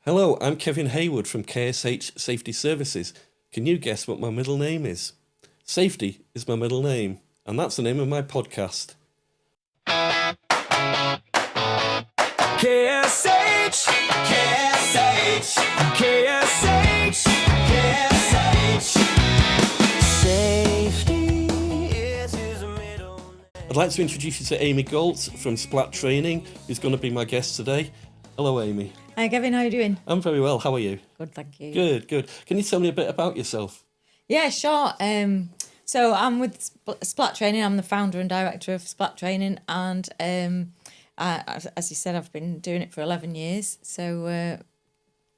Hello, I'm Kevin Hayward from KSH Safety Services. Can you guess what my middle name is? Safety is my middle name, and that's the name of my podcast. KSH, KSH, KSH, KSH. Safety is his middle name. I'd like to introduce you to Amy Gault from Splat Training, who's going to be my guest today. Hello, Amy. Hi, Kevin. How are you doing? I'm very well. How are you? Good, thank you. Good. Can you tell me a bit about yourself? Yeah, sure. So I'm with Splat Training. I'm the founder and director of Splat Training, and as you said, I've been doing it for 11 years. So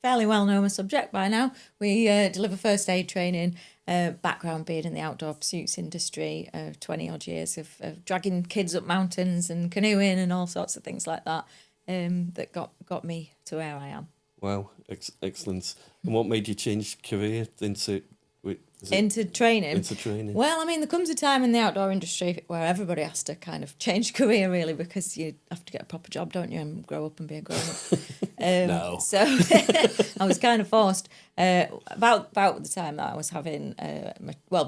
fairly well know my subject by now. We deliver first aid training. Background being in the outdoor pursuits industry, 20 odd years of dragging kids up mountains and canoeing and all sorts of things like that. That got me to where I am. Wow, excellent. And what made you change career into training? Into training. Well, I mean, there comes a time in the outdoor industry where everybody has to kind of change career, really, because you have to get a proper job, don't you, and grow up and be a grown-up. No. So I was kind of forced. About the time that I was having,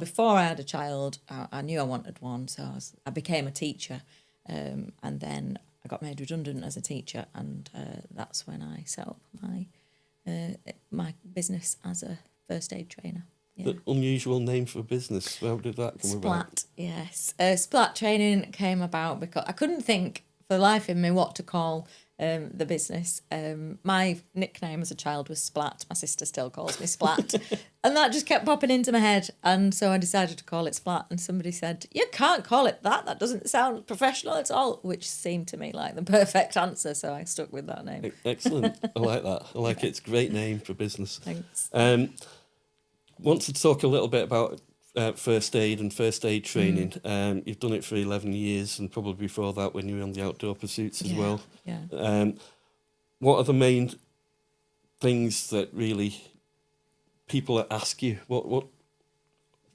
before I had a child, I knew I wanted one, so I became a teacher, and then I got made redundant as a teacher, and that's when I set up my business as a first aid trainer. Yeah. The unusual name for a business. How did that come about? Splat, yes. Splat Training came about because I couldn't think for the life of me what to call the business. My nickname as a child was Splat. My sister still calls me Splat. And that just kept popping into my head. And so I decided to call it Splat. And somebody said, you can't call it that. That doesn't sound professional at all, which seemed to me like the perfect answer. So I stuck with that name. Excellent. I like that. I like it. It's a great name for business. Thanks. Want to talk a little bit about first aid and first aid training. You've done it for 11 years, and probably before that when you were on the outdoor pursuits as well. Yeah. What are the main things that really people ask you? What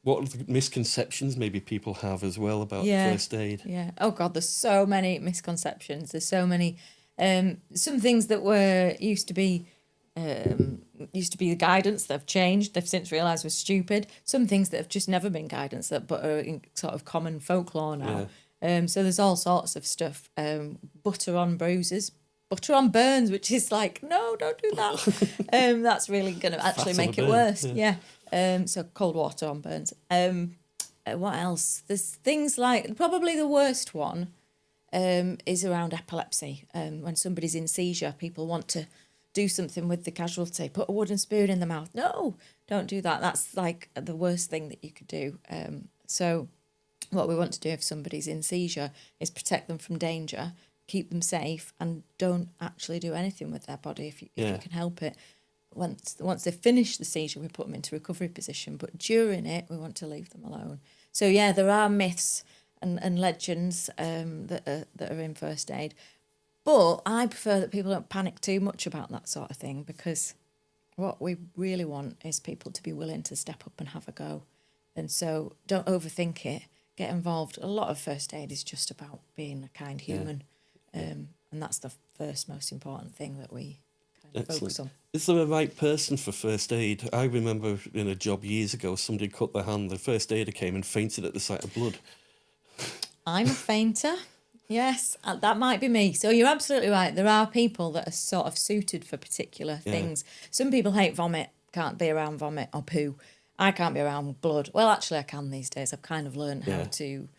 are the misconceptions maybe people have as well about first aid? Yeah. Oh God, there's so many misconceptions. There's so many. Some things that used to be the guidance that have changed. They've since realised was stupid. Some things that have just never been guidance but are in sort of common folklore now. Yeah. So there's all sorts of stuff. Butter on bruises, butter on burns, which is like, no, don't do that. That's really going to actually make it worse. Yeah. So cold water on burns. What else? There's things like, probably the worst one is around epilepsy. When somebody's in seizure, people want to do something with the casualty, put a wooden spoon in the mouth. No, don't do that. That's like the worst thing that you could do. So what we want to do if somebody's in seizure is protect them from danger, keep them safe, and don't actually do anything with their body if you can help it. Once they've finished the seizure, we put them into recovery position, but during it, we want to leave them alone. So yeah, there are myths and legends that are in first aid. But I prefer that people don't panic too much about that sort of thing, because what we really want is people to be willing to step up and have a go. And so don't overthink it. Get involved. A lot of first aid is just about being a kind human. And that's the first most important thing that we kind of focus on. Is there a right person for first aid? I remember in a job years ago, somebody cut their hand. The first aider came and fainted at the sight of blood. I'm a fainter. Yes, that might be me. So you're absolutely right. There are people that are sort of suited for particular things. Some people hate vomit, can't be around vomit or poo. I can't be around blood. Well, actually, I can these days. I've kind of learned how to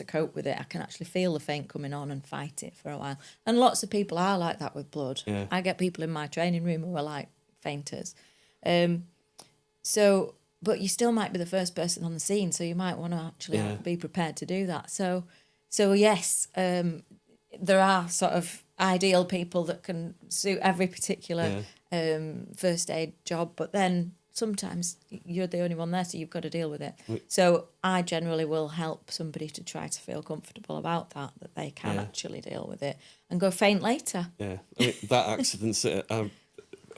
cope with it. I can actually feel the faint coming on and fight it for a while. And lots of people are like that with blood. Yeah. I get people in my training room who are like fainters. But you still might be the first person on the scene, so you might want to actually be prepared to do that. So yes, there are sort of ideal people that can suit every particular first aid job, but then sometimes you're the only one there, so you've got to deal with it. So I generally will help somebody to try to feel comfortable about that they can actually deal with it and go faint later. Yeah, I mean, that accident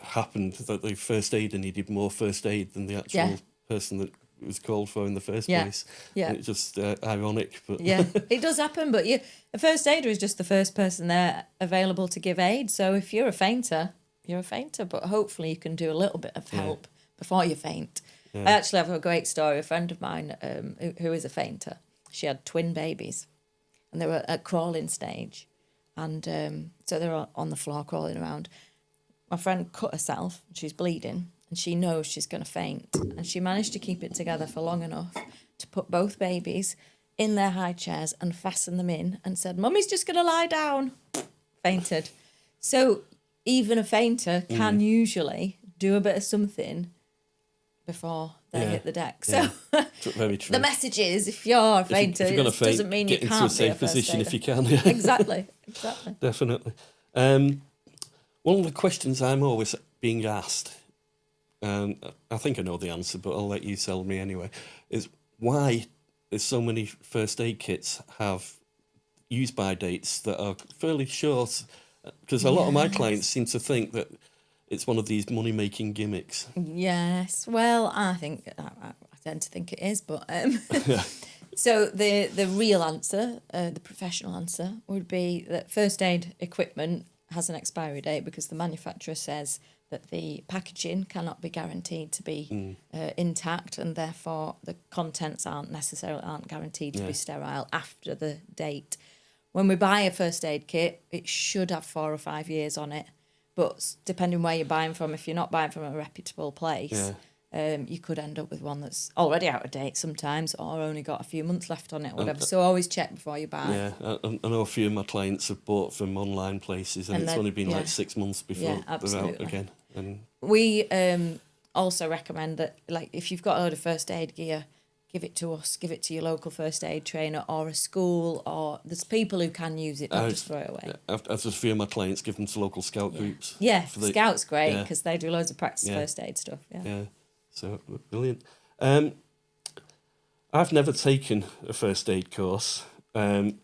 happened that the first aider needed more first aid than the actual person that was called for in the first place. Yeah. And it's just ironic. But yeah, it does happen, but a first aider is just the first person there available to give aid. So if you're a fainter, you're a fainter, but hopefully you can do a little bit of help before you faint. I actually have a great story. A friend of mine who is a fainter, she had twin babies and they were at crawling stage. And so they're on the floor crawling around. My friend cut herself, she's bleeding, and she knows she's going to faint. And she managed to keep it together for long enough to put both babies in their high chairs and fasten them in and said, Mummy's just going to lie down. Fainted. So even a fainter can usually do a bit of something before they hit the deck. So very true. the message is, if you're a fainter, if you're it doesn't mean you can't get into a safe be a first position aider. if you can. Exactly. Definitely. One of the questions I'm always being asked, and I think I know the answer, but I'll let you tell me anyway, is why there's so many first aid kits have use-by dates that are fairly short, because a lot of my clients seem to think that it's one of these money-making gimmicks. Yes. Well, I tend to think it is, but so the real answer, the professional answer, would be that first aid equipment has an expiry date because the manufacturer says that the packaging cannot be guaranteed to be intact, and therefore the contents aren't guaranteed to be sterile after the date. When we buy a first aid kit, it should have 4 or 5 years on it. But depending where you're buying from, if you're not buying from a reputable place, you could end up with one that's already out of date sometimes, or only got a few months left on it, or whatever. So always check before you buy. Yeah, I know a few of my clients have bought from online places, and it's only been like 6 months before they're out again. And we also recommend that, like, if you've got a load of first aid gear, give it to us, give it to your local first aid trainer or a school, or there's people who can use it, don't just throw it away. I've a few of my clients give them to local scout groups. Yeah, Scout's great because they do loads of practice first aid stuff. Yeah, so brilliant. I've never taken a first aid course. I'm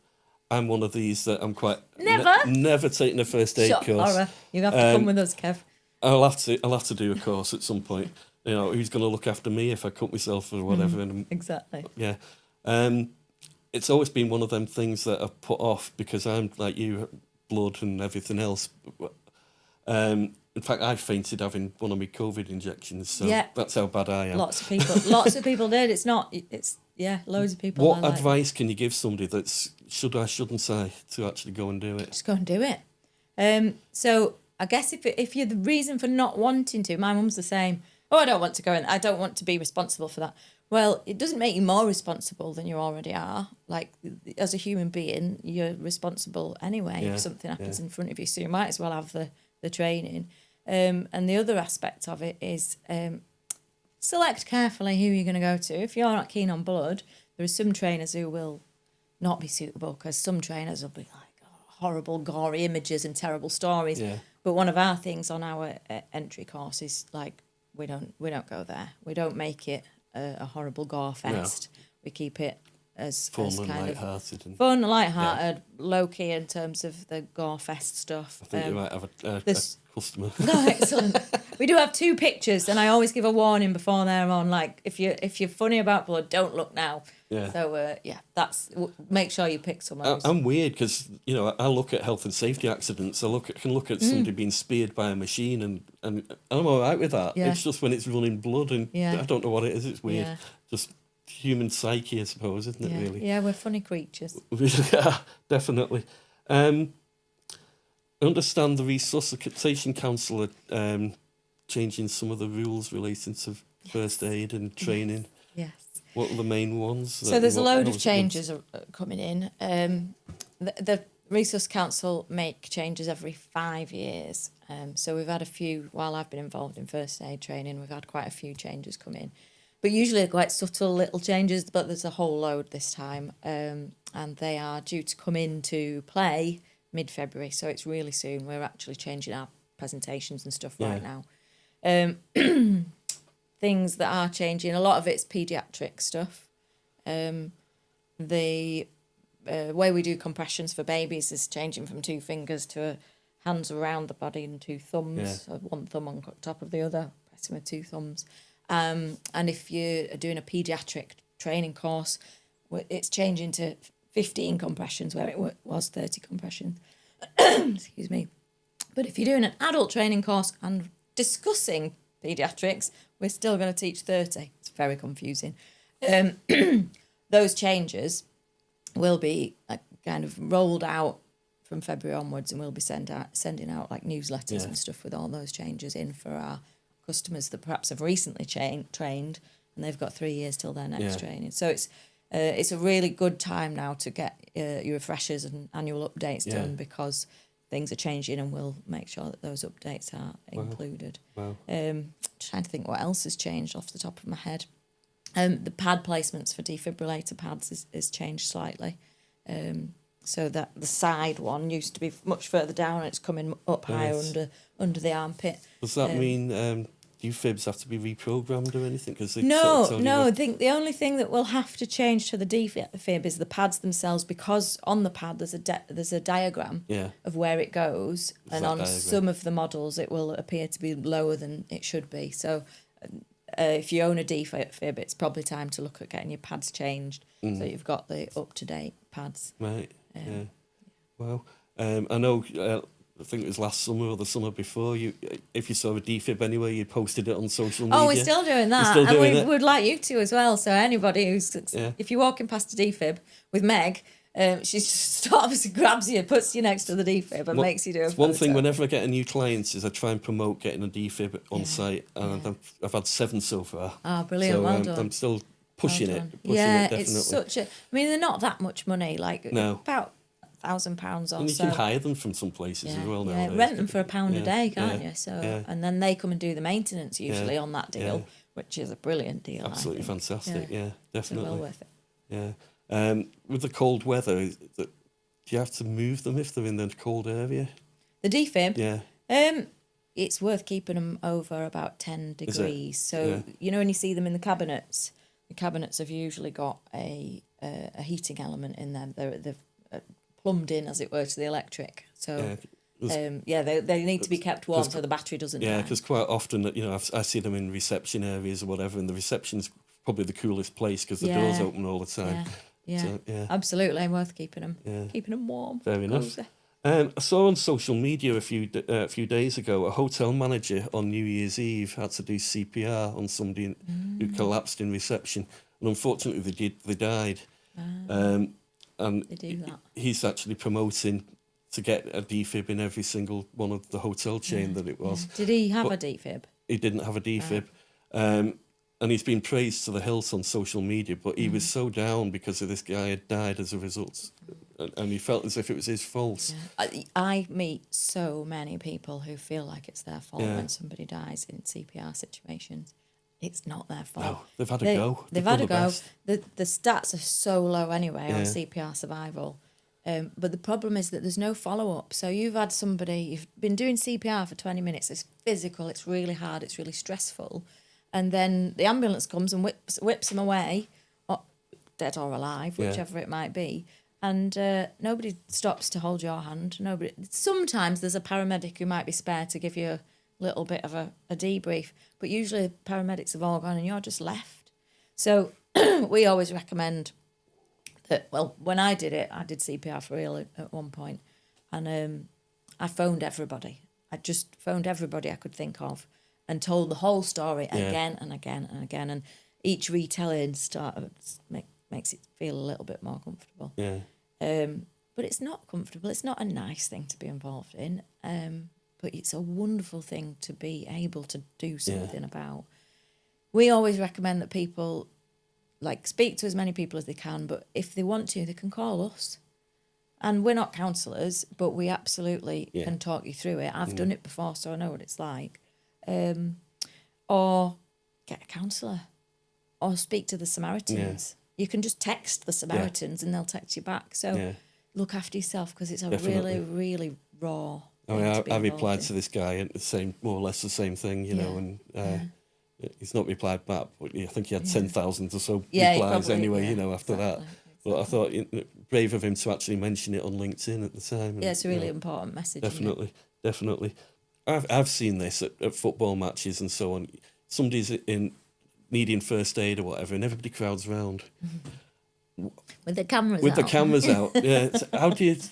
one of these that I'm quite... never taken a first aid course. Horror. You have to come with us, Kev. I'll have to do a course at some point. You know, who's going to look after me if I cut myself or whatever? Exactly. Yeah. It's always been one of them things that I've put off because I'm like you, blood and everything else. In fact, I fainted having one of my COVID injections, so that's how bad I am. Lots of people did. Loads of people. What advice can you give somebody that's shouldn't say to actually go and do it? Just go and do it. So I guess if you're the reason for not wanting to, my mum's the same. Oh, I don't want to go in. I don't want to be responsible for that. Well, it doesn't make you more responsible than you already are. Like, as a human being, you're responsible anyway if something happens in front of you. So you might as well have the training. And the other aspect of it is select carefully who you're going to go to. If you're not keen on blood, there are some trainers who will not be suitable because some trainers will be like horrible, gory images and terrible stories. Yeah. But one of our things on our entry course is like, we don't go there. We don't make it a horrible gore fest. No. We keep it as fun as and kind light-hearted. Of fun, light-hearted, low-key in terms of the gore fest stuff. I think you might have a customer. No, excellent. We do have 2 pictures, and I always give a warning before they're on. Like, if you're funny about blood, don't look now. Yeah. So make sure you pick someone. I'm weird because I look at health and safety accidents. I can look at somebody being speared by a machine, and I'm all right with that. Yeah. It's just when it's running blood, and I don't know what it is. It's weird. Yeah. Just human psyche, I suppose, isn't it? Really. Yeah, we're funny creatures. Yeah, definitely. I understand the Resuscitation Council are changing some of the rules relating to first aid and training. Yes. What are the main ones? So there's a load of changes coming in. The Resus Council make changes every 5 years. So we've had a few, while I've been involved in first aid training, we've had quite a few changes come in. But usually they're quite subtle little changes, but there's a whole load this time. And they are due to come into play mid-February, so it's really soon. We're actually changing our presentations and stuff right now. Things that are changing, a lot of it's paediatric stuff. The way we do compressions for babies is changing from 2 fingers to hands around the body and 2 thumbs, so 1 thumb on top of the other, pressing with 2 thumbs. And if you're doing a paediatric training course, it's changing to 15 compressions where it was 30 compressions. Excuse me. But if you're doing an adult training course and discussing paediatrics, we're still going to teach 30. It's very confusing. Those changes will be kind of rolled out from February onwards, and we'll be sending out like newsletters and stuff with all those changes in for our customers that perhaps have recently trained, and they've got 3 years till their next training. So it's a really good time now to get your refreshers and annual updates done, because things are changing, and we'll make sure that those updates are included. Wow. Trying to think what else has changed off the top of my head. The pad placements for defibrillator pads is changed slightly. So that the side one used to be much further down, and it's coming up higher under the armpit. Does that mean defibs have to be reprogrammed or anything? No. I think the only thing that will have to change to the defib is the pads themselves, because on the pad there's a diagram of where it goes, and on some of the models it will appear to be lower than it should be. So if you own a defib, it's probably time to look at getting your pads changed so you've got the up-to-date pads. Right. Yeah. Wow. I know. I think it was last summer or the summer before. If you saw a defib anywhere, you posted it on social media. Oh, we're still doing that, and we would like you to as well. So anybody if you're walking past a defib with Meg, she stops, grabs you, puts you next to the defib, and makes you do a photo. One thing whenever I get a new client is I try and promote getting a defib on site, and I've had 7 so far. Oh, brilliant! So, well done. I'm still pushing it. It's such a. I mean, they're not that much money. Like about £1,000 or so. And you can hire them from some places as well now. Yeah, rent them for £1 a day, can't you? So, and then they come and do the maintenance usually on that deal, which is a brilliant deal. Absolutely fantastic. Yeah, definitely. So well worth it. Yeah. With the cold weather, do you have to move them if they're in the cold area? The defib? Yeah. It's worth keeping them over about 10 degrees. So, you know, when you see them in the cabinets have usually got a heating element in them. They're plumbed in, as it were, to the electric. So, they need to be kept warm so the battery doesn't die. Yeah, because quite often, I see them in reception areas or whatever, and the reception's probably the coolest place because the door's open all the time. Yeah, absolutely. Worth keeping them. Yeah. Keeping them warm. Fair enough. I saw on social media a few days ago a hotel manager on New Year's Eve had to do CPR on somebody who collapsed in reception, and unfortunately they died. And they do that. He's actually promoting to get a defib in every single one of the hotel chain that it was. Did he have a defib? He didn't have a defib. And he's been praised to the hilt on social media, but he was so down because of this guy had died as a result, and he felt as if it was his fault. Yeah. I meet so many people who feel like it's their fault when somebody dies in CPR situations. It's not their fault. No, they've had a go. They've had a go. The stats are so low anyway on CPR survival. But the problem is that there's no follow-up. So you've been doing CPR for 20 minutes. It's physical, it's really hard, it's really stressful. And then the ambulance comes and whips them away, dead or alive, whichever it might be. And nobody stops to hold your hand. Nobody. Sometimes there's a paramedic who might be spared to give you a little bit of a debrief, but usually paramedics have all gone and you're just left. So we always recommend that. Well, when I did it, I did CPR for real at one point, and I phoned everybody. I just phoned everybody I could think of and told the whole story again and again and again, and each retelling makes it feel a little bit more comfortable. Yeah. But it's not comfortable. It's not a nice thing to be involved in. But it's a wonderful thing to be able to do something about. We always recommend that people speak to as many people as they can, but if they want to, they can call us. And we're not counsellors, but we absolutely can talk you through it. I've done it before, so I know what it's like. Or get a counsellor, or speak to the Samaritans. You can just text the Samaritans and they'll text you back. So look after yourself, because it's a really, really raw. I replied to this guy and more or less the same thing, and he's not replied back, but I think he had 10,000 or so replies anyway, after that. But I thought brave of him to actually mention it on LinkedIn at the time. Yeah, it's a really important message. Definitely. I've seen this at football matches and so on. Somebody's needing first aid or whatever, and everybody crowds around. With the cameras With out. the cameras out, yeah.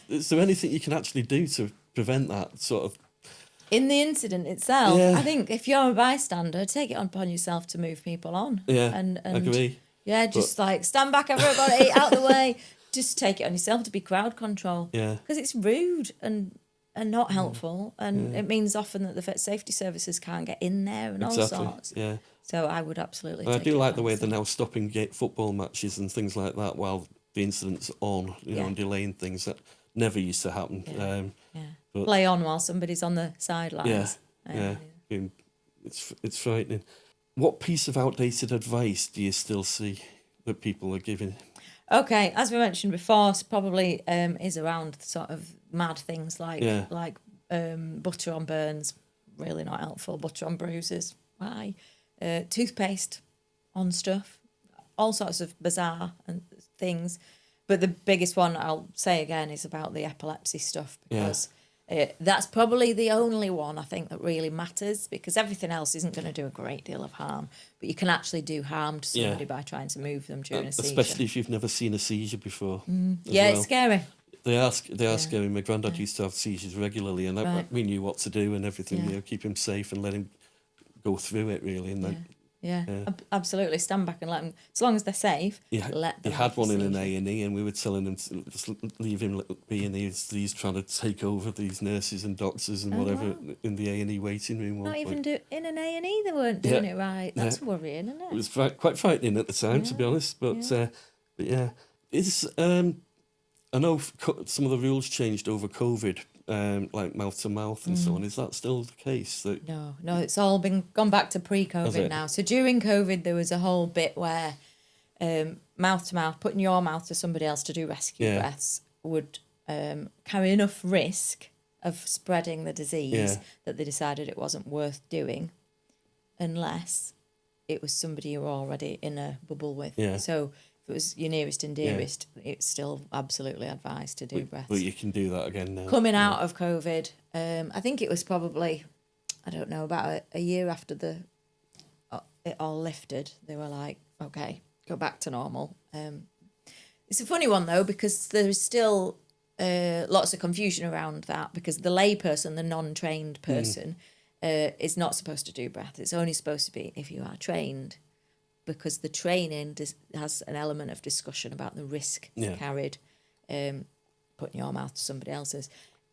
Is there anything you can actually do to prevent that sort of in the incident itself, Yeah. I think if you're a bystander, take it upon yourself to move people on. Yeah, and agree. Yeah, just like stand back, everybody, out the way. Just take it on yourself to be crowd control. Yeah. Because it's rude and not helpful, and it means often that the safety services can't get in there and Exactly. all sorts. Yeah. So I would absolutely. And I take do it like the on way they're myself. now stopping football matches and things like that while the incident's on, you know, and delaying things that never used to happen. But- Play on while somebody's on the sidelines. It's frightening. What piece of outdated advice do you still see that people are giving? Okay, as we mentioned before, it's probably is around sort of mad things like butter on burns, really not helpful. Butter on bruises, why? Toothpaste on stuff, all sorts of bizarre and things. But the biggest one I'll say again is about the epilepsy stuff, because that's probably the only one I think that really matters, because everything else isn't going to do a great deal of harm, but you can actually do harm to somebody by trying to move them during a seizure. Especially if you've never seen a seizure before. Yeah, it's scary. They are scary. My granddad used to have seizures regularly, and we knew what to do and everything. You know, keep him safe and let him go through it, really. And then, Absolutely. Stand back and let them, as long as they're safe. Let them. He had one in an seizure. A&E, and we were telling him to just leave him be, and he's trying to take over these nurses and doctors and whatever in the A&E waiting room. Not even in an A&E, they weren't doing it right. That's worrying, isn't it? It was quite frightening at the time, to be honest. But yeah, it's I know some of the rules changed over COVID, like mouth to mouth and so on. Is that still the case? That No, it's all gone back to pre-COVID now. So during COVID, there was a whole bit where mouth to mouth, putting your mouth to somebody else to do rescue breaths would carry enough risk of spreading the disease that they decided it wasn't worth doing, unless it was somebody you were already in a bubble with. So if it was your nearest and dearest, it's still absolutely advised to do breaths. But you can do that again now. Coming out of COVID, I think it was probably, I don't know, about a year after it all lifted, they were like, okay, go back to normal. It's a funny one, though, because there's still lots of confusion around that, because the layperson, the non-trained person, is not supposed to do breath. It's only supposed to be if you are trained, because the training has an element of discussion about the risk carried, putting your mouth to somebody else's.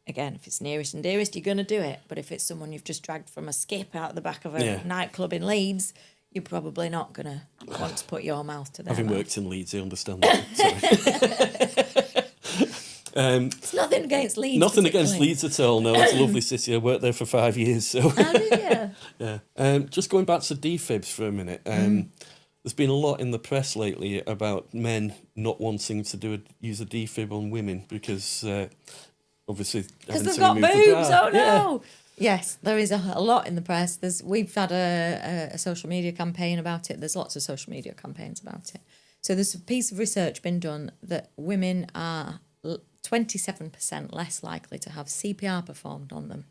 Again, if it's nearest and dearest, you're going to do it. But if it's someone you've just dragged from a skip out the back of a nightclub in Leeds, you're probably not going to want to put your mouth to their Having mouth. worked in Leeds, I understand that. It's nothing against Leeds. Nothing against Leeds at all. No, it's a lovely city. I worked there for 5 years. So just going back to defibs for a minute. There's been a lot in the press lately about men not wanting to use a defib on women because obviously because they've got boobs. Oh no! Yes, there is a lot in the press. We've had a social media campaign about it. There's lots of social media campaigns about it. So there's a piece of research been done that women are 27% less likely to have CPR performed on them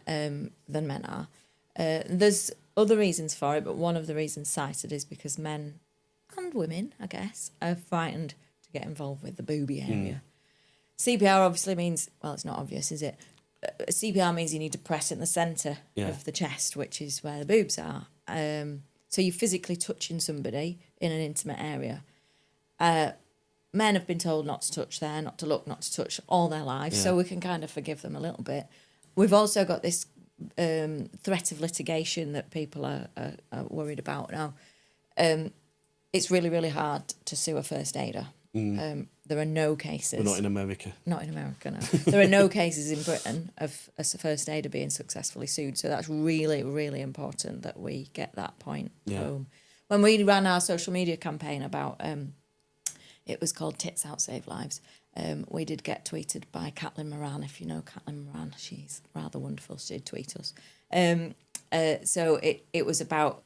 than men are. There's other reasons for it, but one of the reasons cited is because men and women, I guess, are frightened to get involved with the booby area. CPR obviously means, well, it's not obvious, is it? CPR means you need to press in the centre of the chest, which is where the boobs are. So you're physically touching somebody in an intimate area. Men have been told not to touch there, not to look, not to touch all their lives, so we can kind of forgive them a little bit. We've also got this threat of litigation that people are worried about now. It's really, really hard to sue a first aider. There are no cases. We're not in America. Not in America, no. There are no cases in Britain of a first aider being successfully sued, so that's really, really important that we get that point home. When we ran our social media campaign about, it was called Tits Out Save Lives, we did get tweeted by Caitlin Moran. If you know Caitlin Moran, she's rather wonderful. She did tweet us. So it was about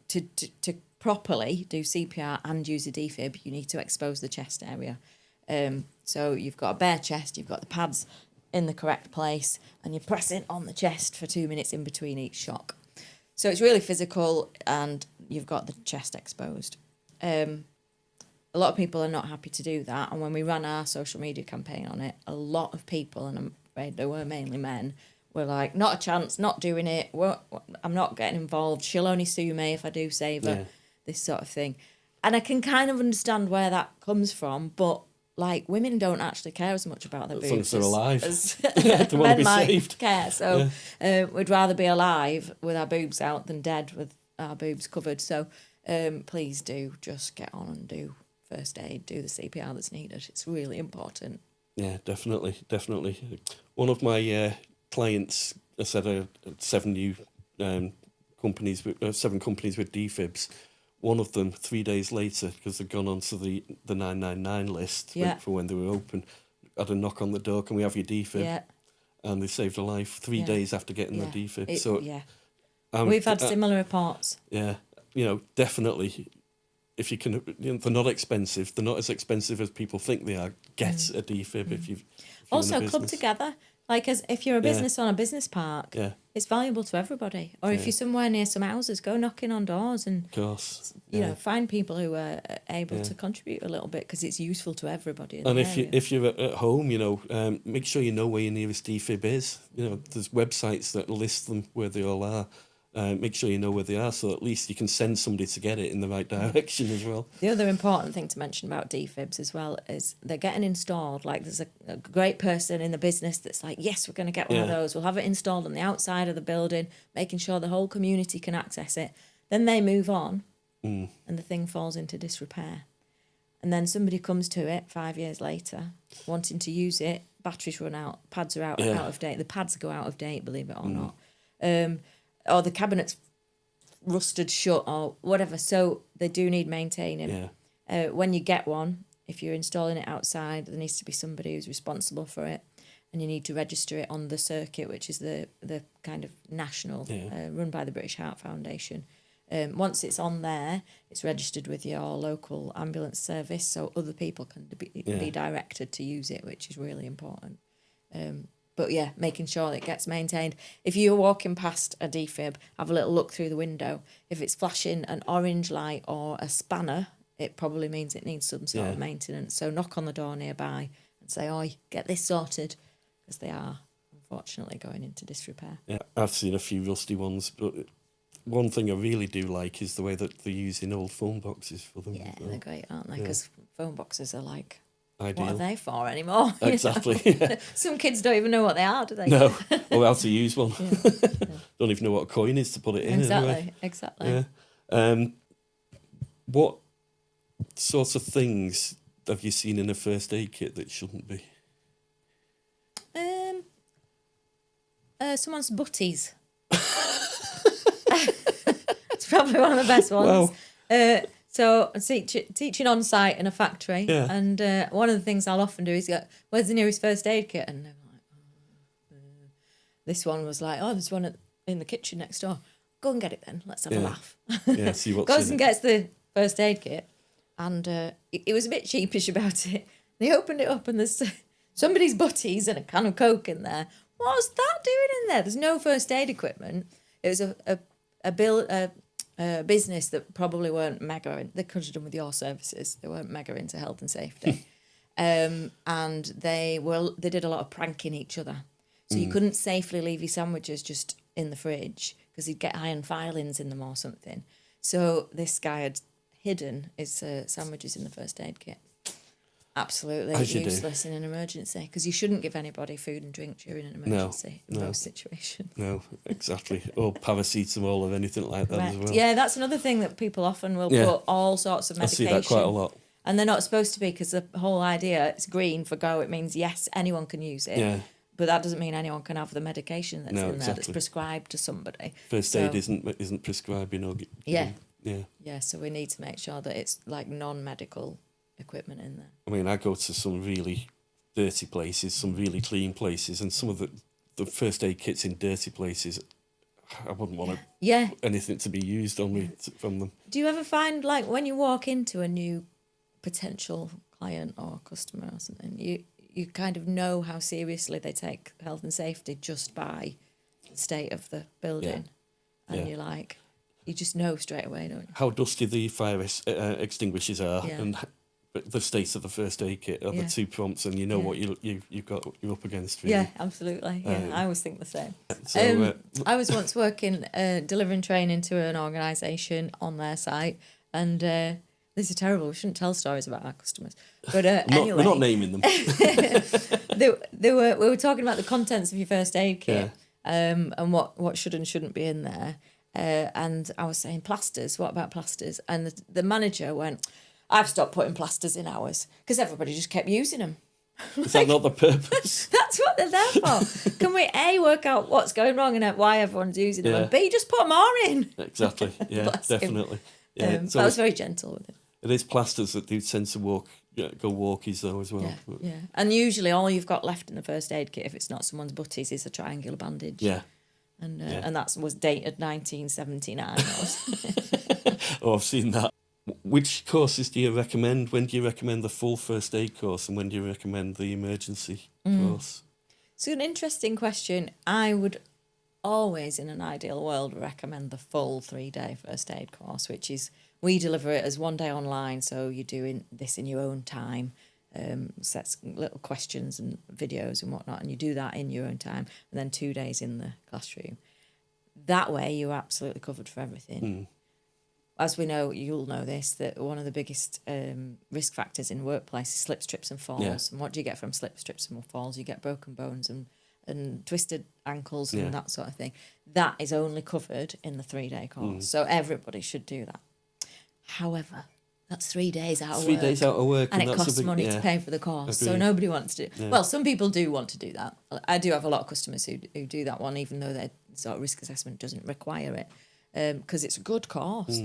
to properly do CPR and use a defib, you need to expose the chest area. So you've got a bare chest, you've got the pads in the correct place, and you're pressing on the chest for 2 minutes in between each shock. So it's really physical, and you've got the chest exposed. A lot of people are not happy to do that, and when we ran our social media campaign on it, a lot of people, and I'm afraid they were mainly men, we're like, not a chance, not doing it. I'm not getting involved. She'll only sue me if I do save her. This sort of thing. And I can kind of understand where that comes from, but like women don't actually care as much about their boobs. As long as they're alive. As They want to men be might saved. care. So we'd rather be alive with our boobs out than dead with our boobs covered. So please do just get on and do first aid, do the CPR that's needed. It's really important. Yeah, definitely. One of my clients, I said 7 companies with defibs. One of them, 3 days later, because they'd gone onto the 999 list for when they were open, had a knock on the door, can we have your defib? Yeah. And they saved a life 3 days after getting the defib. We've had similar reports. Yeah, definitely. If you can, they're not expensive. They're not as expensive as people think they are. Get a defib if you've also club together. Like if you're a business on a business park, it's valuable to everybody. Or if you're somewhere near some houses, go knocking on doors and of course, find people who are able to contribute a little bit because it's useful to everybody. And if you're at home, make sure you know where your nearest defib is. There's websites that list them where they all are. Make sure you know where they are, so at least you can send somebody to get it in the right direction as well. The other important thing to mention about defibs as well is they're getting installed. Like there's a great person in the business that's like, yes, we're going to get one of those. We'll have it installed on the outside of the building, making sure the whole community can access it. Then they move on and the thing falls into disrepair. And then somebody comes to it 5 years later wanting to use it. Batteries run out, pads are out of date. The pads go out of date, believe it or not. Or the cabinet's rusted shut or whatever. So they do need maintaining. When you get one, if you're installing it outside, there needs to be somebody who's responsible for it. And you need to register it on the circuit, which is the kind of national, run by the British Heart Foundation. Once it's on there, it's registered with your local ambulance service so other people can be directed to use it, which is really important. But yeah, making sure that it gets maintained. If you're walking past a defib, have a little look through the window. If it's flashing an orange light or a spanner, it probably means it needs some sort of maintenance. So knock on the door nearby and say, "Oi, get this sorted," because they are unfortunately going into disrepair. Yeah, I've seen a few rusty ones, but one thing I really do like is the way that they're using old phone boxes for them. Yeah, they're great, aren't they? Because phone boxes are like, ideal. What are they for anymore? Exactly. Some kids don't even know what they are, do they? No, or how to use one. Don't even know what a coin is to put it in. Exactly. Yeah. What sorts of things have you seen in a first aid kit that shouldn't be? Someone's butties. It's probably one of the best ones. Wow. So I'm teaching on site in a factory, and one of the things I'll often do is go, "Where's the nearest first aid kit?" And they're like, this one was like, "Oh, there's one in the kitchen next door. Go and get it then. Let's have a laugh." See what's Goes in and it. gets the first aid kit, and it was a bit sheepish about it. They opened it up, and there's somebody's butties and a can of Coke in there. What's that doing in there? There's no first aid equipment. It was a business that probably weren't mega. They could have done with your services. They weren't mega into health and safety, and they did a lot of pranking each other. So you couldn't safely leave your sandwiches just in the fridge because you'd get iron filings in them or something. So this guy had hidden his sandwiches in the first aid kit. Absolutely useless in an emergency because you shouldn't give anybody food and drink during an emergency in most situations. No, exactly. Or paracetamol or anything like that as well. Yeah, that's another thing that people often will put all sorts of medication. I see that quite a lot. And they're not supposed to be because the whole idea, it's green for go, it means yes, anyone can use it. Yeah. But that doesn't mean anyone can have the medication that's in there that's prescribed to somebody. First aid isn't prescribing or... Yeah, so we need to make sure that it's like non-medical equipment in there. I mean, I go to some really dirty places, some really clean places, and some of the first aid kits in dirty places, I wouldn't want anything to be used on me from them. Do you ever find, like, when you walk into a new potential client or customer or something, you kind of know how seriously they take health and safety just by the state of the building? And you're like... You just know straight away, don't you? How dusty the fire extinguishers are and the state of the first aid kit are the 2 prompts, and you know what you're up against. Really. Yeah, absolutely. Yeah, I always think the same. So, I was once working delivering training to an organisation on their site, and this is terrible. We shouldn't tell stories about our customers, but anyway, we're not naming them. we were talking about the contents of your first aid kit, and what should and shouldn't be in there. And I was saying plasters. What about plasters? And the manager went, "I've stopped putting plasters in ours because everybody just kept using them." Is that not the purpose? That's what they're there for. Can we A, work out what's going wrong and why everyone's using them, and B, just put more in? Exactly. Yeah, definitely. Yeah, but I was very gentle with it. It is plasters that do tend to go walkies though as well. Yeah. And usually all you've got left in the first aid kit, if it's not someone's butties, is a triangular bandage. Yeah. And that was dated 1979. Oh, I've seen that. Which courses do you recommend? When do you recommend the full first aid course, and when do you recommend the emergency course? So an interesting question. I would always, in an ideal world, recommend the full 3-day first aid course, which is, we deliver it as 1 day online, so you're doing this in your own time, sets little questions and videos and whatnot, and you do that in your own time, and then 2 days in the classroom. That way you're absolutely covered for everything. As we know, you'll know this, that one of the biggest risk factors in workplace is slips, trips and falls. Yeah. And what do you get from slips, trips and falls? You get broken bones and twisted ankles and that sort of thing. That is only covered in the 3-day course. So everybody should do that. However, that's 3 days out of work. 3 days out of work. And it costs money to pay for the course. Agreed. So nobody wants to. Yeah. Well, some people do want to do that. I do have a lot of customers who do that one, even though their sort of risk assessment doesn't require it. Because it's a good course.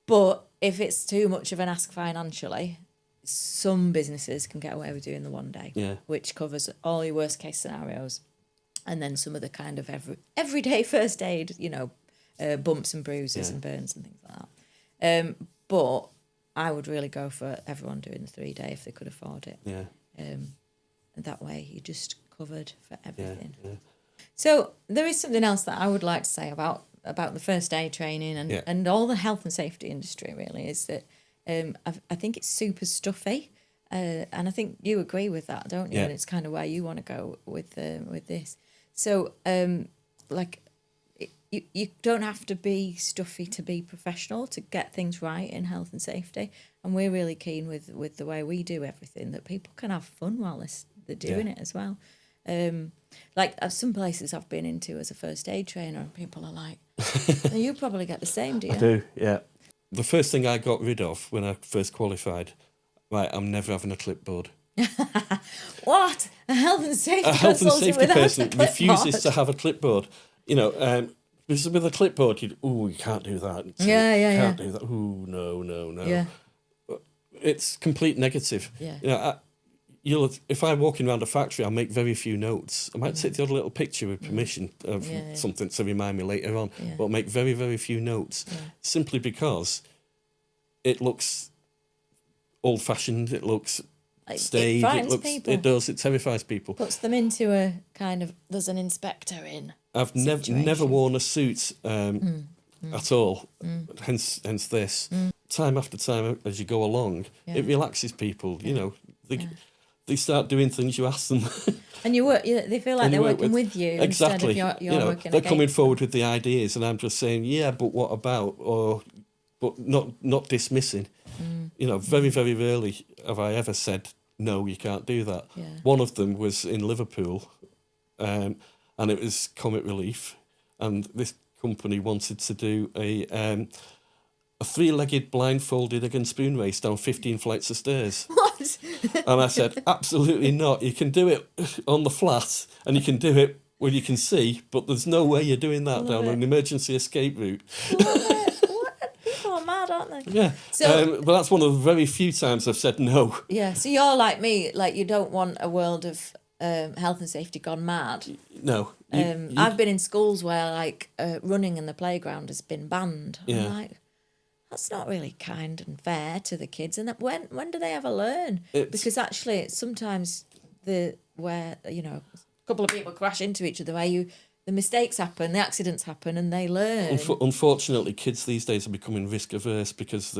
But if it's too much of an ask financially, some businesses can get away with doing the 1 day, which covers all your worst case scenarios, and then some of the kind of everyday first aid, bumps and bruises and burns and things like that. But I would really go for everyone doing the 3-day if they could afford it. Yeah. And that way you're just covered for everything. Yeah. So there is something else that I would like to say about the first aid training and all the health and safety industry, really, is that I think it's super stuffy, and I think you agree with that, don't you? And it's kind of where you want to go with this. So you don't have to be stuffy to be professional, to get things right in health and safety, and we're really keen with the way we do everything that people can have fun while they're doing it as well. Like some places I've been into as a first aid trainer, and people are like, you probably get the same, do you? I do, yeah. The first thing I got rid of when I first qualified, I'm never having a clipboard. What? A health and safety person refuses to have a clipboard. Because with a clipboard, you can't do that. Can't do that. Ooh, no. Yeah. It's complete negative. Yeah. If I'm walking around a factory, I'll make very few notes. I might take the odd little picture with permission of something to remind me later on, but I'll make very, very few notes, simply because it looks old-fashioned, it looks staid, it terrifies people. Puts them into a kind of, there's an inspector in. I've never worn a suit at all, hence this. Time after time, as you go along, it relaxes people, They start doing things you ask them. And they feel like they're working with you. Exactly. Instead of you're working they're coming forward with the ideas, and I'm just saying, but what about? But not dismissing. Very, very rarely have I ever said, no, you can't do that. Yeah. One of them was in Liverpool, and it was Comet Relief, and this company wanted to do a 3-legged blindfolded egg and spoon race down 15 flights of stairs. What? And I said, absolutely not. You can do it on the flat, and you can do it where you can see, but there's no way you're doing that down an emergency escape route. People are mad, aren't they? Yeah. So, but that's one of the very few times I've said no. Yeah, so you're like me, like you don't want a world of health and safety gone mad. No. I've been in schools where running in the playground has been banned. I'm like, that's not really kind and fair to the kids. And when do they ever learn? Because actually, sometimes a couple of people crash into each other, the mistakes happen, the accidents happen, and they learn. Unfortunately, kids these days are becoming risk averse because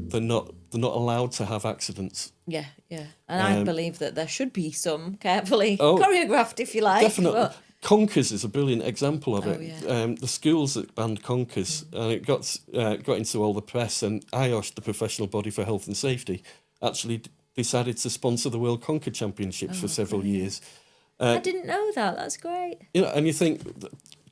they're not allowed to have accidents. Yeah. And I believe that there should be some carefully choreographed, if you like. Definitely. But... Conkers is a brilliant example of it. Yeah. The schools that banned conkers, and it got into all the press, and IOSH, the Professional Body for Health and Safety, actually decided to sponsor the World Conker Championships for several years. I didn't know that. That's great. You know, and you think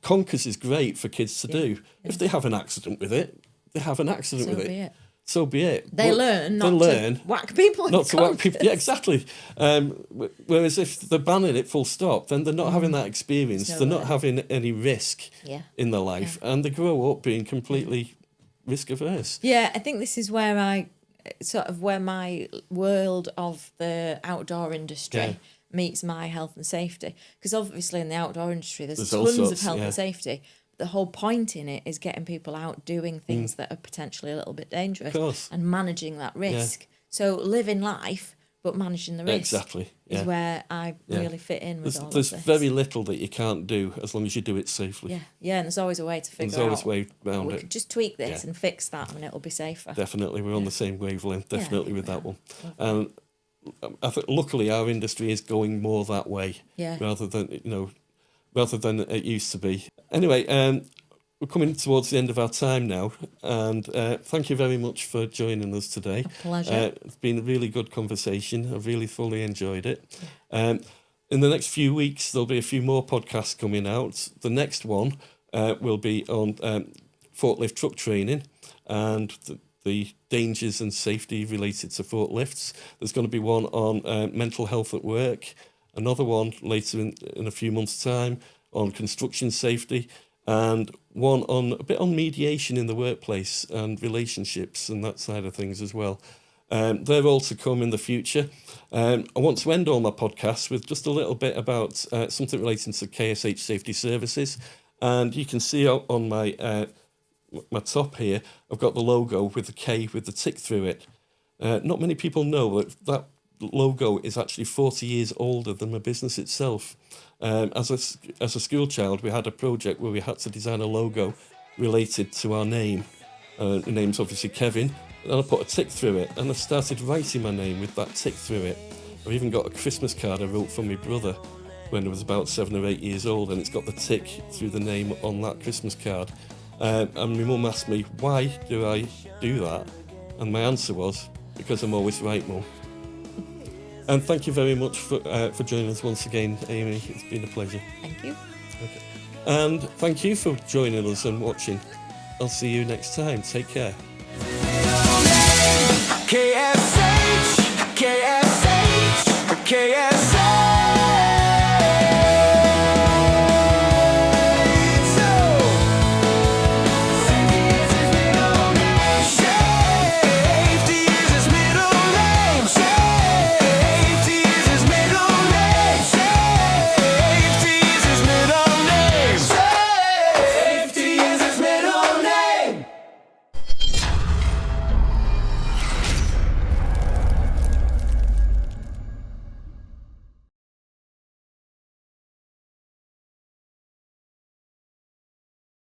conkers is great for kids to do. Yeah. If they have an accident with it, they have an accident with it. So be it. They learn not to whack people. Not to whack people. Yeah, exactly. Whereas if they're banning it full stop, then they're not having that experience. They're not having any risk in their life, and they grow up being completely risk averse. Yeah, I think this is where where my world of the outdoor industry meets my health and safety. Because obviously in the outdoor industry, there's tons of health and safety. The whole point in it is getting people out doing things that are potentially a little bit dangerous and managing that risk. So living life, but managing the risk is where I really fit in with all of this. There's very little that you can't do as long as you do it safely. Yeah, and there's always a way to figure out. There's always a way around it. We could just tweak this and fix that and it'll be safer. Definitely, we're on the same wavelength, definitely with that one. And I think luckily our industry is going more that way rather than it used to be. Anyway, we're coming towards the end of our time now, and thank you very much for joining us today. A pleasure. It's been a really good conversation. I've really fully enjoyed it. In the next few weeks, there'll be a few more podcasts coming out. The next one will be on forklift truck training and the dangers and safety related to forklifts. There's going to be one on mental health at work, another one later in a few months' time on construction safety, and one on a bit on mediation in the workplace and relationships and that side of things as well. They're all to come in the future. I want to end all my podcasts with just a little bit about something relating to KSH Safety Services. And you can see on my top here, I've got the logo with the K with the tick through it. Not many people know that logo is actually 40 years older than my business itself. As a school child, we had a project where we had to design a logo related to our name. The name's obviously Kevin, and I put a tick through it, and I started writing my name with that tick through it. I've even got a Christmas card I wrote for my brother when I was about 7 or 8 years old, and it's got the tick through the name on that Christmas card. And my mum asked me, why do I do that? And my answer was, because I'm always right, Mum. And thank you very much for joining us once again, Amy. It's been a pleasure. Thank you. Okay. And thank you for joining us and watching. I'll see you next time. Take care. KSH, KSH, KSH.